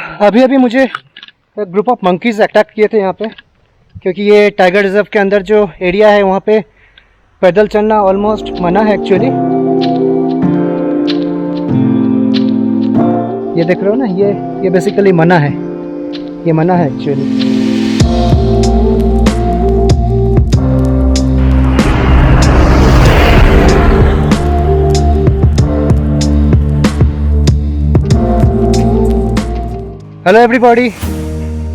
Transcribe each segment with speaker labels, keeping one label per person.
Speaker 1: अभी अभी मुझे ग्रुप ऑफ मंकीज़ अटैक किए थे यहाँ पे, क्योंकि ये टाइगर रिजर्व के अंदर जो एरिया है वहाँ पे पैदल चलना ऑलमोस्ट मना है एक्चुअली। ये देख रहे हो ना, ये बेसिकली मना है, ये मना है actually. Hello everybody,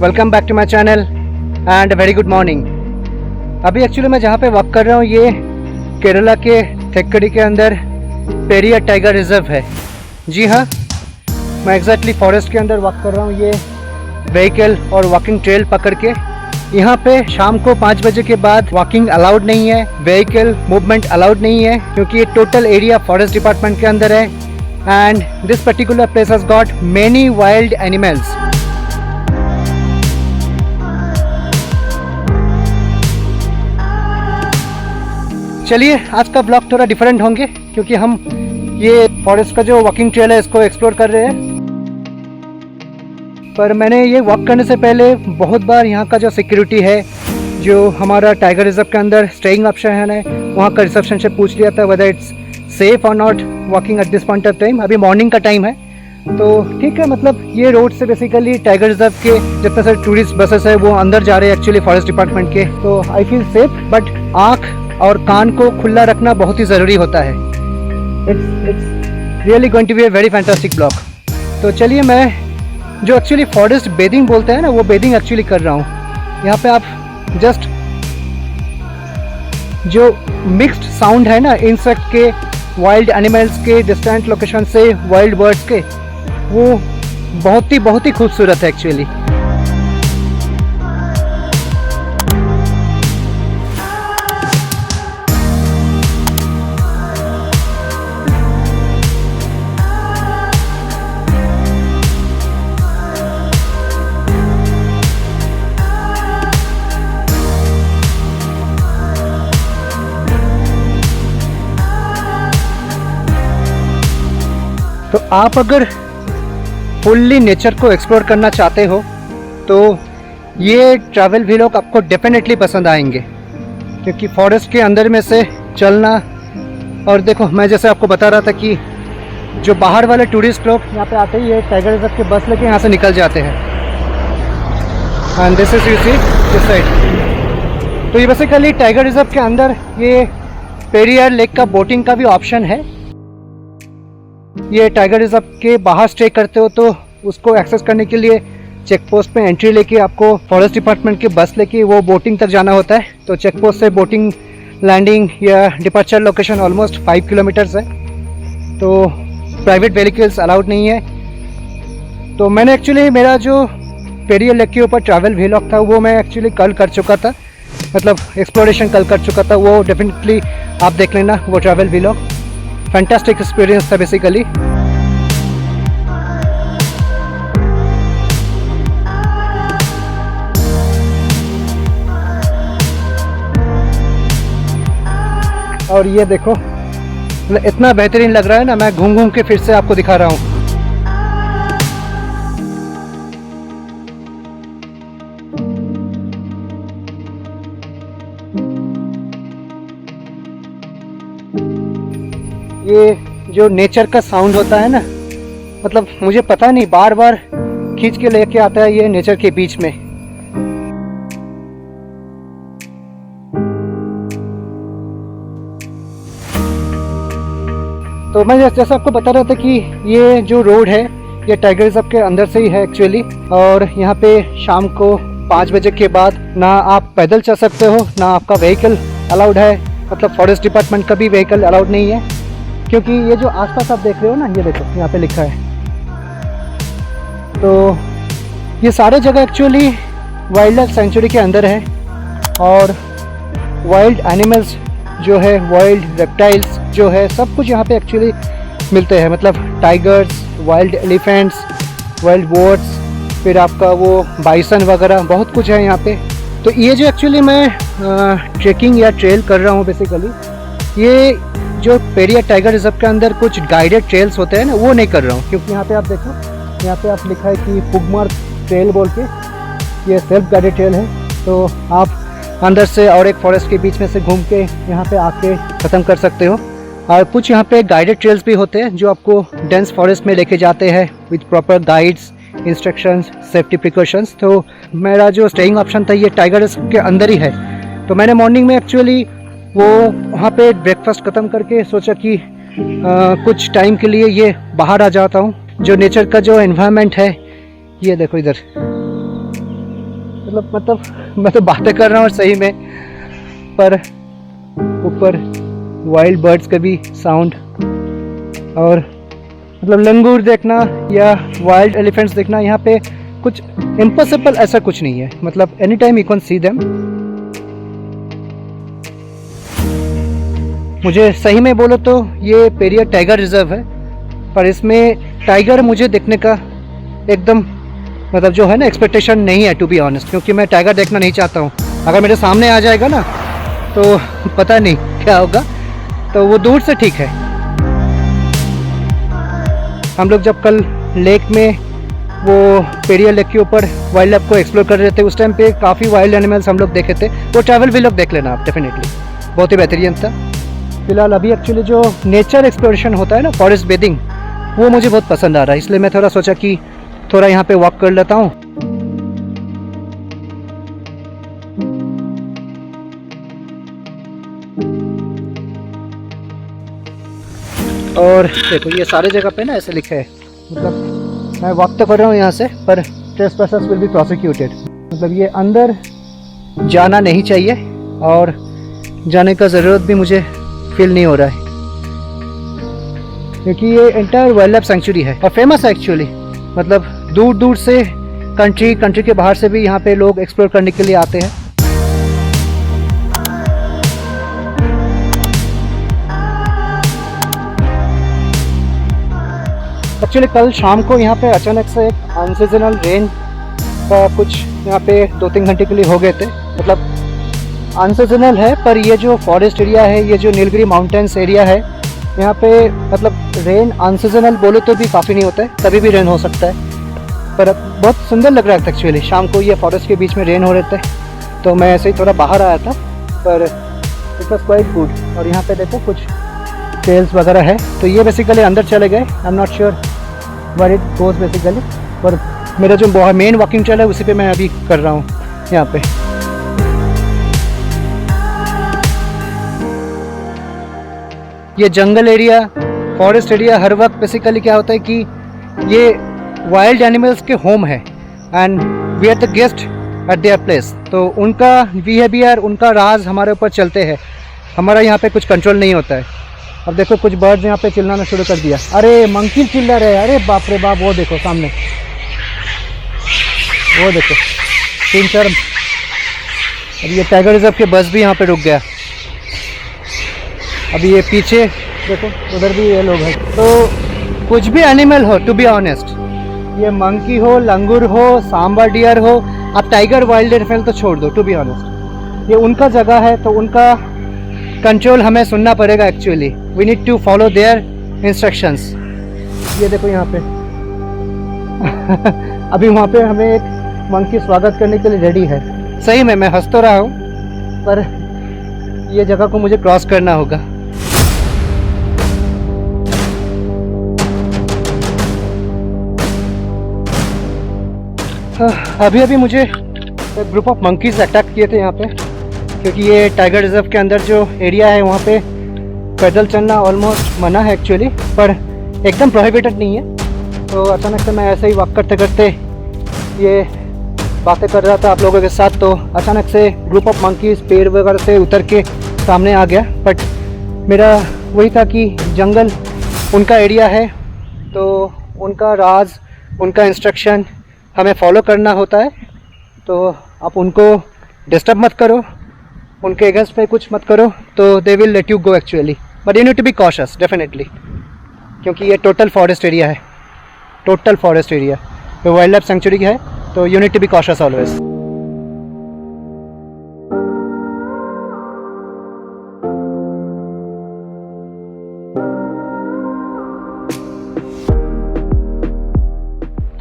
Speaker 1: welcome back to my channel and very good morning. अभी एक्चुअली मैं जहाँ पे वॉक कर रहा हूँ ये केरला के थेक्कडी के अंदर पेरियार टाइगर रिजर्व है। जी हाँ, मैं एग्जैक्टली फॉरेस्ट के अंदर वॉक कर रहा हूँ, ये व्हीकल और वॉकिंग ट्रेल पकड़ के। यहाँ पे शाम को 5 बजे के बाद वॉकिंग अलाउड नहीं है, व्हीकल मूवमेंट अलाउड नहीं है, क्योंकि ये टोटल एरिया फॉरेस्ट डिपार्टमेंट के अंदर है। And this particular place has got many wild animals. चलिए आज का ब्लॉग थोड़ा डिफरेंट होंगे, क्योंकि हम ये फॉरेस्ट का जो वॉकिंग ट्रेल है इसको एक्सप्लोर कर रहे हैं। पर मैंने ये वॉक करने से पहले बहुत बार यहाँ का जो सिक्योरिटी है, जो हमारा टाइगर रिजर्व के अंदर स्टेइंग ऑप्शन है, वहाँ का रिसेप्शन से पूछ लिया था वेदर इट्स सेफ और not walking at this point of time. अभी मॉर्निंग का टाइम है तो ठीक है, मतलब ये रोड से बेसिकली टाइगर रिजर्व के जितने सारे टूरिस्ट बसेस है वो अंदर जा रहे हैं एक्चुअली फॉरेस्ट डिपार्टमेंट के। तो आई फील सेफ, बट आँख और कान को खुला रखना बहुत ही ज़रूरी होता है। It's really going to be a very fantastic blog. तो चलिए, मैं जो एक्चुअली फॉरेस्ट बेदिंग बोलते हैं ना, वो बेदिंग एक्चुअली कर रहा हूँ। यहाँ पे आप जस्ट जो मिक्स्ड साउंड है ना, इंसेक्ट के, वाइल्ड एनिमल्स के, डिस्टेंट लोकेशन से वाइल्ड बर्ड्स के, वो बहुत ही खूबसूरत है एक्चुअली। तो आप अगर फुल्ली नेचर को एक्सप्लोर करना चाहते हो तो ये ट्रैवल व्लॉग आपको डेफिनेटली पसंद आएंगे, क्योंकि फॉरेस्ट के अंदर में से चलना। और देखो, मैं जैसे आपको बता रहा था कि जो बाहर वाले टूरिस्ट लोग यहाँ पे आते ही ये टाइगर रिजर्व के बस लेके यहाँ से निकल जाते हैं। And this is you see this side. तो ये बेसिकली टाइगर रिजर्व के अंदर ये पेरियार लेक का बोटिंग का भी ऑप्शन है। ये टाइगर रिजर्व के बाहर स्टे करते हो तो उसको एक्सेस करने के लिए चेक पोस्ट पे एंट्री लेके आपको फॉरेस्ट डिपार्टमेंट की बस लेके वो बोटिंग तक जाना होता है। तो चेक पोस्ट से बोटिंग लैंडिंग या डिपार्चर लोकेशन ऑलमोस्ट 5 किलोमीटर्स है। तो प्राइवेट व्हीकल्स अलाउड नहीं है। तो मैंने एक्चुअली मेरा जो पेरियार लेक के ऊपर ट्रैवल व्लॉग था वो मैं एक्चुअली कल कर चुका था, मतलब एक्सप्लोरेशन कल कर चुका था। वो डेफिनेटली आप देख लेना वो ट्रैवल व्लॉग। फैंटास्टिक एक्सपीरियंस था बेसिकली। और ये देखो, इतना बेहतरीन लग रहा है ना, मैं घूम घूम के फिर से आपको दिखा रहा हूँ। ये जो नेचर का साउंड होता है ना, मतलब मुझे पता नहीं, बार बार खींच के लेके आता है ये नेचर के बीच में। तो मैं जैसे आपको बता रहा था कि ये जो रोड है ये टाइगर रिजर्व के अंदर से ही है एक्चुअली। और यहाँ पे शाम को 5 बजे के बाद ना आप पैदल चल सकते हो, ना आपका व्हीकल अलाउड है, मतलब फॉरेस्ट डिपार्टमेंट का भी व्हीकल अलाउड नहीं है। क्योंकि ये जो आसपास आप देख रहे हो ना, ये देखो यहाँ पे लिखा है। तो ये सारे जगह एक्चुअली वाइल्ड लाइफ सेंचुरी के अंदर है। और वाइल्ड एनिमल्स जो है, वाइल्ड रेप्टाइल्स जो है, सब कुछ यहाँ पे एक्चुअली मिलते हैं। मतलब tigers, wild elephants, wild boards, फिर आपका वो बाइसन वगैरह बहुत कुछ है यहाँ पे। तो ये जो एक्चुअली मैं ट्रेकिंग या ट्रेल कर रहा हूँ बेसिकली, ये जो पेरियार टाइगर रिजर्व के अंदर कुछ गाइडेड ट्रेल्स होते हैं ना, वो नहीं कर रहा हूँ। क्योंकि यहाँ पे आप देखो यहाँ पे आप लिखा है कि पुगमार्क ट्रेल बोल के, ये सेल्फ गाइडेड ट्रेल है। तो आप अंदर से और एक फॉरेस्ट के बीच में से घूम के यहाँ पे आके ख़त्म कर सकते हो। और कुछ यहाँ पे गाइडेड ट्रेल्स भी होते हैं जो आपको डेंस फॉरेस्ट में लेके जाते हैं with proper guides, instructions, safety precautions. तो मेरा जो स्टेइंग ऑप्शन था ये टाइगर रिजर्व के अंदर ही है। तो मैंने मॉर्निंग में एक्चुअली वो वहाँ पे ब्रेकफास्ट ख़त्म करके सोचा कि कुछ टाइम के लिए ये बाहर आ जाता हूँ। जो नेचर का जो एनवायरनमेंट है, ये देखो इधर, मतलब मैं तो बातें कर रहा हूँ सही में, पर ऊपर वाइल्ड बर्ड्स का भी साउंड, और मतलब लंगूर देखना या वाइल्ड एलिफेंट्स देखना, यहाँ पे कुछ इम्पॉसिबल ऐसा कुछ नहीं है। मतलब any time you can see them. मुझे सही में बोलो तो ये पेरियार टाइगर रिजर्व है, पर इसमें टाइगर मुझे देखने का एकदम मतलब जो है ना एक्सपेक्टेशन नहीं है, टू बी ऑनेस्ट। क्योंकि मैं टाइगर देखना नहीं चाहता हूँ। अगर मेरे सामने आ जाएगा ना तो पता नहीं क्या होगा। तो वो दूर से ठीक है। हम लोग जब कल लेक में वो पेरियार लेक के ऊपर वाइल्ड लाइफ को एक्सप्लोर कर रहे थे, उस टाइम पे काफ़ी वाइल्ड एनिमल्स हम लोग देखे थे। वो ट्रैवल व्लॉग देख लेना आप, डेफिनेटली बहुत ही बेहतरीन था। फिलहाल अभी एक्चुअली जो नेचर एक्सप्लोरेशन होता है ना, फॉरेस्ट बेदिंग, वो मुझे बहुत पसंद आ रहा है। इसलिए मैं थोड़ा सोचा कि थोड़ा यहाँ पे वॉक कर लेता हूँ। और देखो ये सारे जगह पे ना ऐसे लिखा है, मतलब मैं वॉक तो कर रहा हूँ यहाँ से, पर ट्रेसपासर्स विल बी प्रोसिक्यूटेड। मतलब ये अंदर जाना नहीं चाहिए और जाने का ज़रूरत भी मुझे फील नहीं हो रहा है, क्योंकि ये एंटायर वाइल्ड लाइफ सेंचुरी है और फेमस है एक्चुअली। मतलब दूर दूर से कंट्री के बाहर से भी यहाँ पे लोग एक्सप्लोर करने के लिए आते हैं। एक्चुअली कल शाम को यहाँ पे अचानक से एक अनसीजनल रेन का कुछ यहाँ पे 2-3 घंटे के लिए हो गए थे। मतलब अनसीजनल है, पर ये जो फॉरेस्ट एरिया है, ये जो नीलगिरी माउंटेन्स एरिया है, यहाँ पे मतलब रेन अनसीजनल बोलो तो भी काफ़ी नहीं होता है, कभी भी रेन हो सकता है। पर बहुत सुंदर लग रहा था एक्चुअली। शाम को ये फॉरेस्ट के बीच में रेन हो रहे थे, तो मैं ऐसे ही थोड़ा बाहर आया था, पर इट वॉज क्वाइट गुड। और यहाँ पे देखो कुछ ट्रेल्स वगैरह है। तो ये बेसिकली अंदर चले गए। I am not sure where it goes basically, पर मेरा जो मेन वॉकिंग ट्रेल है उसी पे मैं अभी कर रहा हूँ यहाँ पे। ये जंगल एरिया, फॉरेस्ट एरिया, हर वक्त बेसिकली क्या होता है कि ये वाइल्ड एनिमल्स के होम है and we are the guest at their place. तो उनका बिहेवियर, उनका राज हमारे ऊपर चलते हैं। हमारा यहाँ पे कुछ कंट्रोल नहीं होता है। अब देखो कुछ बर्ड्स यहाँ पे चिल्लाना शुरू कर दिया। अरे मंकी चिल्ला रहे, अरे बाप रे बाप, वो देखो सामने, वो देखो 3-4। अब ये टाइगर रिजर्व के बस भी यहाँ पे रुक गया। अभी ये पीछे देखो, उधर भी ये लोग हैं। तो कुछ भी एनिमल हो, टू बी ऑनेस्ट, ये मंकी हो, लंगूर हो, सांबर डियर हो, आप टाइगर वाइल्ड एनिमल तो छोड़ दो, टू बी ऑनेस्ट। ये उनका जगह है, तो उनका कंट्रोल हमें सुनना पड़ेगा actually. We need to follow their instructions. ये देखो यहाँ पे अभी वहाँ पे हमें एक मंकी स्वागत करने के लिए रेडी है। सही में मैं हंस तो रहा हूँ, पर ये जगह को मुझे क्रॉस करना होगा। अभी अभी मुझे एक ग्रुप ऑफ मंकीज अटैक किए थे यहाँ पे, क्योंकि ये टाइगर रिजर्व के अंदर जो एरिया है वहाँ पे पैदल चलना ऑलमोस्ट मना है एक्चुअली, पर एकदम प्रोहिबिटेड नहीं है। तो अचानक से मैं ऐसे ही वॉक करते करते ये बातें कर रहा था आप लोगों के साथ, तो अचानक से ग्रुप ऑफ मंकीज पेड़ वगैरह से उतर के सामने आ गया। बट मेरा वही था कि जंगल उनका एरिया है, तो उनका राज, उनका इंस्ट्रक्शन हमें फॉलो करना होता है। तो आप उनको डिस्टर्ब मत करो, उनके अगेंस्ट पे कुछ मत करो, तो they will let you go actually. But you need to be cautious definitely, क्योंकि ये टोटल फॉरेस्ट एरिया है, टोटल फॉरेस्ट एरिया, तो वाइल्ड लाइफ सेंचुरी है, तो you need to be cautious always.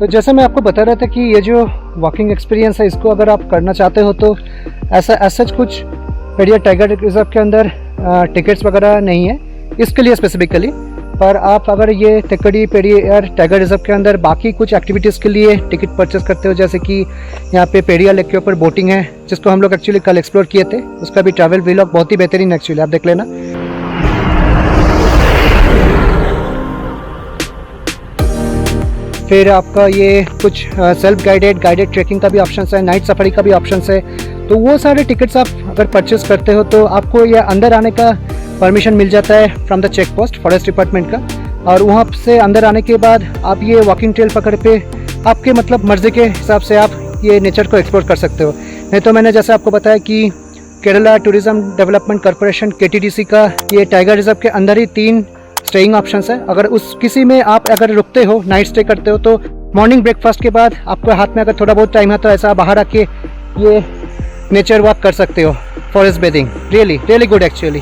Speaker 1: तो जैसे मैं आपको बता रहा था कि ये जो वॉकिंग एक्सपीरियंस है इसको अगर आप करना चाहते हो तो ऐसा कुछ पेरियार टाइगर रिजर्व के अंदर टिकट्स वगैरह नहीं है इसके लिए स्पेसिफिकली। पर आप अगर ये तेकड़ी पेरियार टाइगर रिजर्व के अंदर बाकी कुछ एक्टिविटीज़ के लिए टिकट परचेस करते हो, जैसे कि यहाँ पे पेरियार लेक के ऊपर बोटिंग है जिसको हम लोग एक्चुअली कल एक्सप्लोर किए थे, उसका भी ट्रैवल व्लॉग बहुत ही बेहतरीन एक्चुअली, आप देख लेना। फिर आपका ये कुछ सेल्फ गाइडेड ट्रैकिंग का भी ऑप्शन है, नाइट सफारी का भी ऑप्शन है। तो वो सारे टिकट्स आप अगर परचेस करते हो तो आपको ये अंदर आने का परमिशन मिल जाता है from the check post forest department का, और वहाँ से अंदर आने के बाद आप ये वॉकिंग ट्रेल पकड़ पे आपके मतलब मर्जी के हिसाब से आप ये नेचर को एक्सप्लोर कर सकते हो। नहीं तो मैंने जैसे आपको बताया कि Kerala tourism development corporation KTDC का ये टाइगर रिजर्व के अंदर ही 3 स्टेइंग ऑप्शंस है। अगर उस किसी में आप अगर रुकते हो, नाइट स्टे करते हो, तो मॉर्निंग ब्रेकफास्ट के बाद आपको हाथ में अगर थोड़ा बहुत टाइम है तो ऐसा बाहर आके ये नेचर वॉक कर सकते हो, forest bathing, really good actually.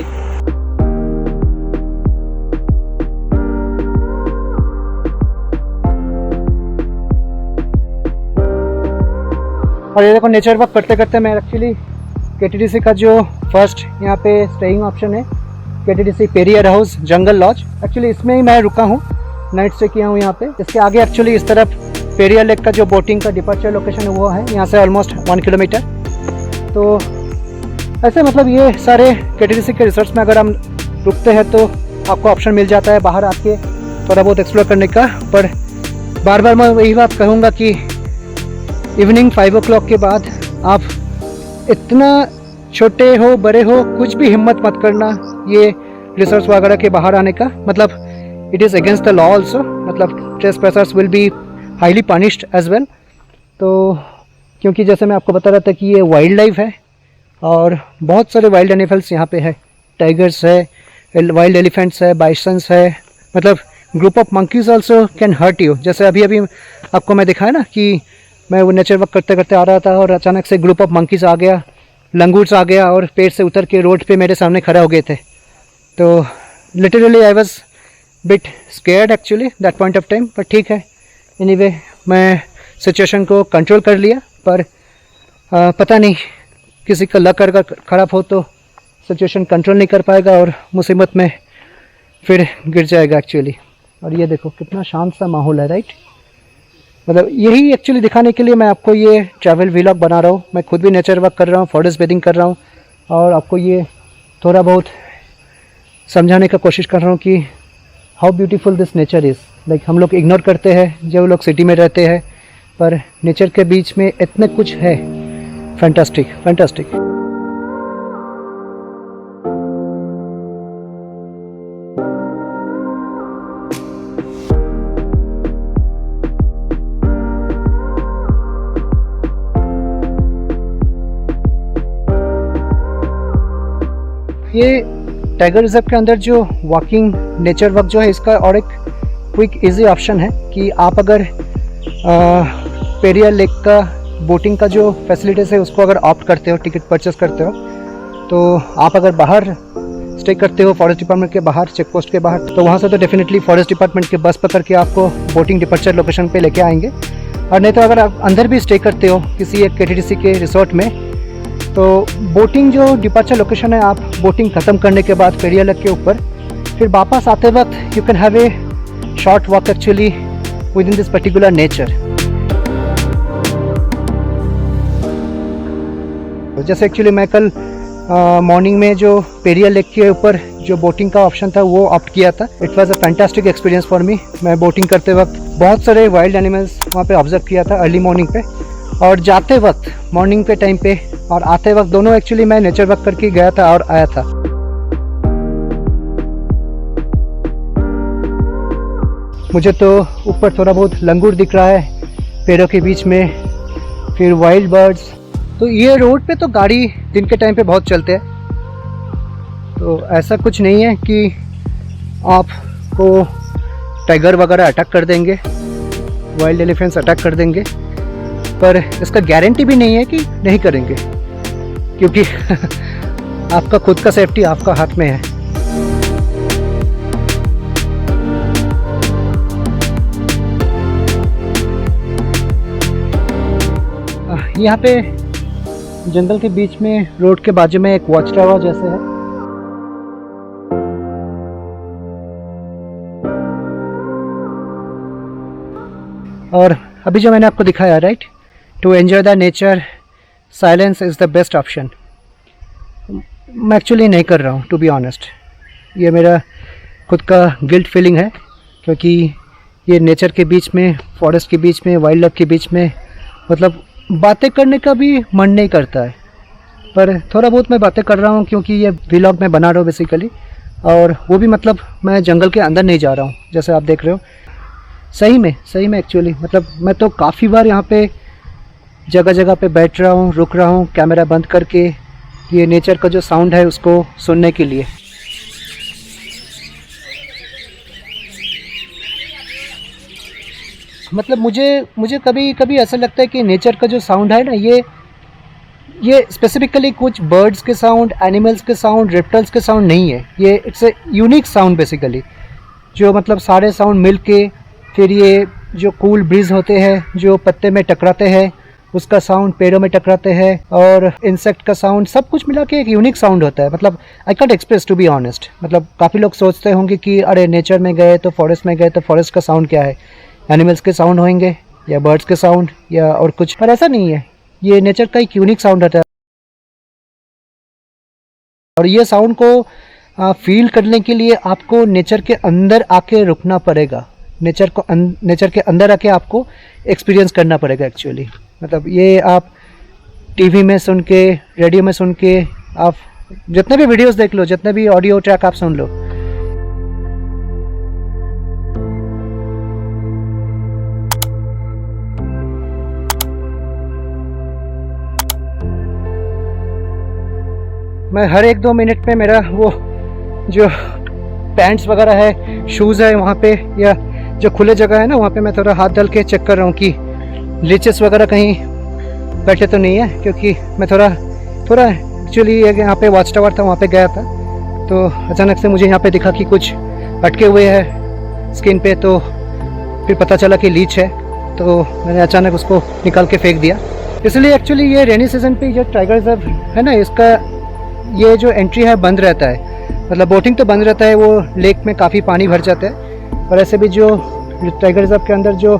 Speaker 1: और ये देखो नेचर वॉक करते करते मैं एक्चुअली KTDC का जो फर्स्ट यहाँ पे स्टेइंग ऑप्शन है KTDC पेरियार हाउस जंगल लॉज, एक्चुअली इसमें ही मैं रुका हूँ, नाइट स्टे किया हूँ यहाँ पे। इसके आगे एक्चुअली इस तरफ पेरियार लेक का जो बोटिंग का डिपार्चर लोकेशन है वो है, यहाँ से ऑलमोस्ट 1 किलोमीटर। तो ऐसे मतलब ये सारे KTDC के रिसोर्ट्स में अगर हम रुकते हैं तो आपको ऑप्शन मिल जाता है बाहर आके थोड़ा बहुत एक्सप्लोर करने का। पर बार बार मैं वही बात कहूँगा कि इवनिंग 5 o'clock के बाद आप इतना छोटे हो बड़े हो कुछ भी हिम्मत मत करना ये रिसोर्ट्स वगैरह के बाहर आने का, मतलब it is against the law also, मतलब trespassers will be highly punished as well. तो क्योंकि जैसे मैं आपको बता रहा था कि ये वाइल्ड लाइफ है और बहुत सारे वाइल्ड एनिमल्स यहाँ पे है, टाइगर्स है, वाइल्ड एलिफेंट्स है, बाइसन्स है, मतलब group of monkeys also can hurt you. जैसे अभी आपको मैं दिखाया ना कि मैं वो नेचर वर्क करते करते आ रहा था और अचानक से ग्रुप ऑफ मंकीज आ गया, लंगूर्स आ गया और पेड़ से उतर के रोड पे मेरे सामने खड़े हो गए थे। तो literally I was bit scared actually that point of time, पर ठीक है, एनीवे मैं सिचुएशन को कंट्रोल कर लिया। पर पता नहीं किसी का लक अगर ख़राब हो तो सिचुएशन कंट्रोल नहीं कर पाएगा और मुसीबत में फिर गिर जाएगा एक्चुअली। और ये देखो कितना शांत सा माहौल है, राइट। मतलब यही एक्चुअली दिखाने के लिए मैं आपको ये ट्रैवल व्लॉग बना रहा हूँ। मैं खुद भी नेचर वर्क कर रहा हूँ, फॉरेस्ट बेदिंग कर रहा हूँ और आपको ये थोड़ा बहुत समझाने का कोशिश कर रहा हूँ कि how beautiful this nature is. Like हम लोग इग्नोर करते हैं जो लोग सिटी में रहते हैं, पर नेचर के बीच में इतना कुछ है, फैंटास्टिक। ये टाइगर रिजर्व के अंदर जो वॉकिंग नेचर वॉक जो है इसका और एक क्विक इजी ऑप्शन है कि आप अगर पेरियार लेक का बोटिंग का जो फैसिलिटीज़ है उसको अगर ऑप्ट करते हो, टिकट परचेस करते हो, तो आप अगर बाहर स्टे करते हो फॉरेस्ट डिपार्टमेंट के बाहर, चेक पोस्ट के बाहर, तो वहाँ से तो डेफिनेटली फॉरेस्ट डिपार्टमेंट के बस पकड़ के आपको बोटिंग डिपार्चर लोकेशन पे लेके आएंगे। और नहीं तो अगर आप अंदर भी स्टे करते हो किसी एक KTDC के रिसोर्ट में, तो बोटिंग जो डिपार्चर लोकेशन है, आप बोटिंग ख़त्म करने के बाद पेरियार लेक के ऊपर फिर वापस आते वक्त you can have a short walk actually with in this particular nature. जैसे एक्चुअली मैं कल मॉर्निंग में जो पेरियार लेक के ऊपर जो बोटिंग का ऑप्शन था वो ऑप्ट किया था। It was a fantastic experience for me. मैं बोटिंग करते वक्त बहुत सारे वाइल्ड एनिमल्स वहाँ पे ऑब्जर्व किया था अर्ली मॉर्निंग पे, और जाते वक्त मॉर्निंग के टाइम पे और आते वक्त दोनों एक्चुअली मैं नेचर वॉक करके गया था और आया था। मुझे तो ऊपर थोड़ा बहुत लंगूर दिख रहा है पेड़ों के बीच में, फिर वाइल्ड बर्ड्स। तो ये रोड पे तो गाड़ी दिन के टाइम पे बहुत चलते हैं, तो ऐसा कुछ नहीं है कि आपको टाइगर वगैरह अटैक कर देंगे, वाइल्ड एलिफेंट्स अटैक कर देंगे, पर इसका गारंटी भी नहीं है कि नहीं करेंगे, क्योंकि आपका खुद का सेफ्टी आपका हाथ में है। यहाँ पे जंगल के बीच में रोड के बाजू में एक वॉच टावर जैसे है। और अभी जो मैंने आपको दिखाया, right, to enjoy the nature silence is the best option. मैं एक्चुअली नहीं कर रहा हूँ, टू बी ऑनेस्ट। ये मेरा खुद का गिल्ट फीलिंग है, क्योंकि ये नेचर के बीच में, फॉरेस्ट के बीच में, वाइल्ड लाइफ के बीच में मतलब बातें करने का भी मन नहीं करता है। पर थोड़ा बहुत मैं बातें कर रहा हूँ, क्योंकि ये व्लॉग मैं बना रहा हूँ बेसिकली, और वो भी मतलब मैं जंगल के अंदर नहीं जा रहा हूँ, जैसे आप देख रहे हो। सही में एक्चुअली मतलब मैं तो काफ़ी बार यहाँ पे जगह जगह पे बैठ रहा हूँ, रुक रहा हूँ कैमरा बंद करके, ये नेचर का जो साउंड है उसको सुनने के लिए। मतलब मुझे कभी कभी ऐसा लगता है कि नेचर का जो साउंड है ना, ये स्पेसिफिकली कुछ बर्ड्स के साउंड, एनिमल्स के साउंड, रेप्टाइल्स के साउंड नहीं है। ये it's a unique sound basically, जो मतलब सारे साउंड मिल के फिर ये जो कूल ब्रीज होते हैं, जो पत्ते में टकराते हैं उसका साउंड, पेड़ों में टकराते हैं, और इंसेक्ट का साउंड, सब कुछ मिला के एक यूनिक साउंड होता है। मतलब I can't express, to be honest. मतलब काफ़ी लोग सोचते होंगे कि अरे नेचर में गए तो फॉरेस्ट में गए तो फॉरेस्ट का साउंड क्या है, एनिमल्स के साउंड होंगे या बर्ड्स के साउंड या और कुछ, पर ऐसा नहीं है। ये नेचर का एक यूनिक साउंड होता है, और ये साउंड को फील करने के लिए आपको नेचर के अंदर आके रुकना पड़ेगा, नेचर के अंदर आके आपको एक्सपीरियंस करना पड़ेगा एक्चुअली। मतलब ये आप टीवी में सुन के, रेडियो में सुन के, आप जितने भी वीडियोस देख लो, जितने भी ऑडियो ट्रैक आप सुन लो, मैं हर 1-2 मिनट में मेरा वो जो पैंट्स वगैरह है, शूज़ है वहाँ पे, या जो खुले जगह है ना वहाँ पे मैं थोड़ा हाथ डाल के चेक कर रहा हूँ कि लीचेस वगैरह कहीं बैठे तो नहीं है। क्योंकि मैं थोड़ा एक्चुअली यहाँ पे वॉच टावर था, वहाँ पे गया था, तो अचानक से मुझे यहाँ पे दिखा कि कुछ अटके हुए है स्किन पे, तो फिर पता चला कि लीच है, तो मैंने अचानक उसको निकाल के फेंक दिया। इसलिए एक्चुअली ये रेनी सीजन पे जो टाइगर रिजर्व है ना, इसका ये जो एंट्री है बंद रहता है। मतलब बोटिंग तो बंद रहता है, वो लेक में काफ़ी पानी भर जाता है, और ऐसे भी जो टाइगर रिजर्व के अंदर जो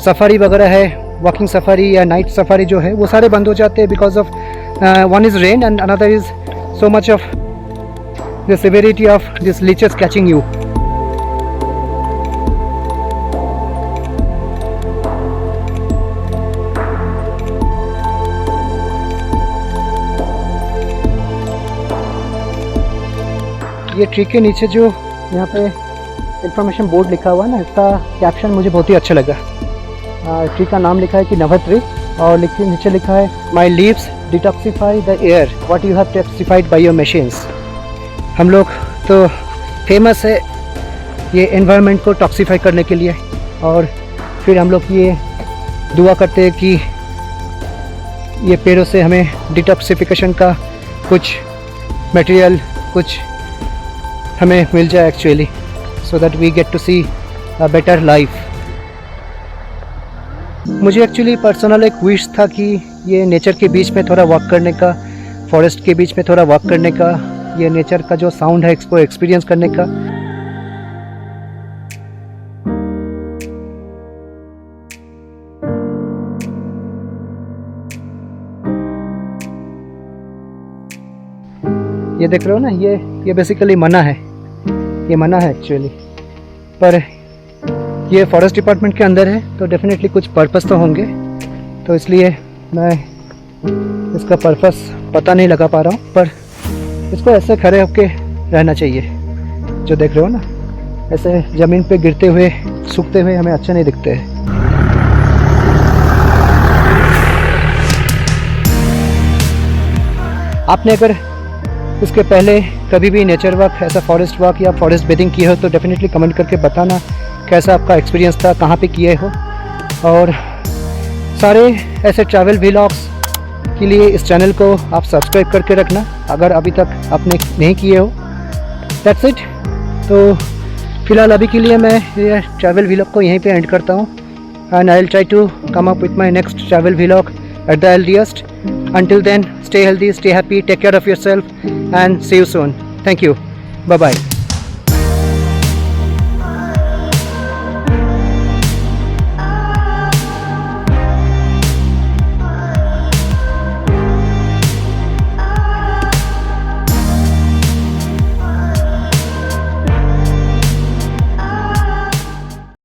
Speaker 1: सफारी वगैरह है, वॉकिंग सफारी या नाइट सफारी जो है, वो सारे बंद हो जाते हैं because of one is rain and another is so much of the severity of this leches catching you. ये ट्री के नीचे जो यहाँ पे इंफॉर्मेशन बोर्ड लिखा हुआ है ना, इसका कैप्शन मुझे बहुत ही अच्छा लगा। ट्री का नाम लिखा है कि नवट्री, और नीचे लिखा है my leaves detoxify the air what you have toxified by your machines. हम लोग तो फेमस है ये एनवायरनमेंट को टॉक्सीफाई करने के लिए, और फिर हम लोग ये दुआ करते हैं कि ये पेड़ों से हमें डिटॉक्सिफिकेशन का कुछ मटेरियल, कुछ हमें मिल जाए actually, so that we get to see a better life. मुझे एक्चुअली पर्सनल एक विश था कि ये नेचर के बीच में थोड़ा वॉक करने का, फॉरेस्ट के बीच में थोड़ा वॉक करने का, ये नेचर का जो साउंड है इसको एक्सपीरियंस करने का। ये देख रहे हो ना, ये बेसिकली मना है, ये मना है एक्चुअली, पर ये फॉरेस्ट डिपार्टमेंट के अंदर है तो डेफिनेटली कुछ पर्पस तो होंगे, तो इसलिए मैं इसका पर्पस पता नहीं लगा पा रहा हूँ, पर इसको ऐसे खड़े होके रहना चाहिए। जो देख रहे हो ना, ऐसे ज़मीन पे गिरते हुए, सूखते हुए हमें अच्छे नहीं दिखते हैं। आपने अगर इसके पहले कभी भी नेचर वॉक, ऐसा फॉरेस्ट वॉक या फॉरेस्ट बेथिंग किए हो तो डेफिनेटली कमेंट करके बताना कैसा आपका एक्सपीरियंस था, कहाँ पे किए हो। और सारे ऐसे ट्रैवल व्लॉग्स के लिए इस चैनल को आप सब्सक्राइब करके रखना अगर अभी तक आपने नहीं किए हो। That's it. तो फिलहाल अभी के लिए मैं ये ट्रैवल व्लॉग को यहीं पे एंड करता हूँ, and I will try to come up with my next travel vlog at the earliest. Until then, stay healthy, stay happy, take care of yourself, and see you soon. Thank you. Bye bye.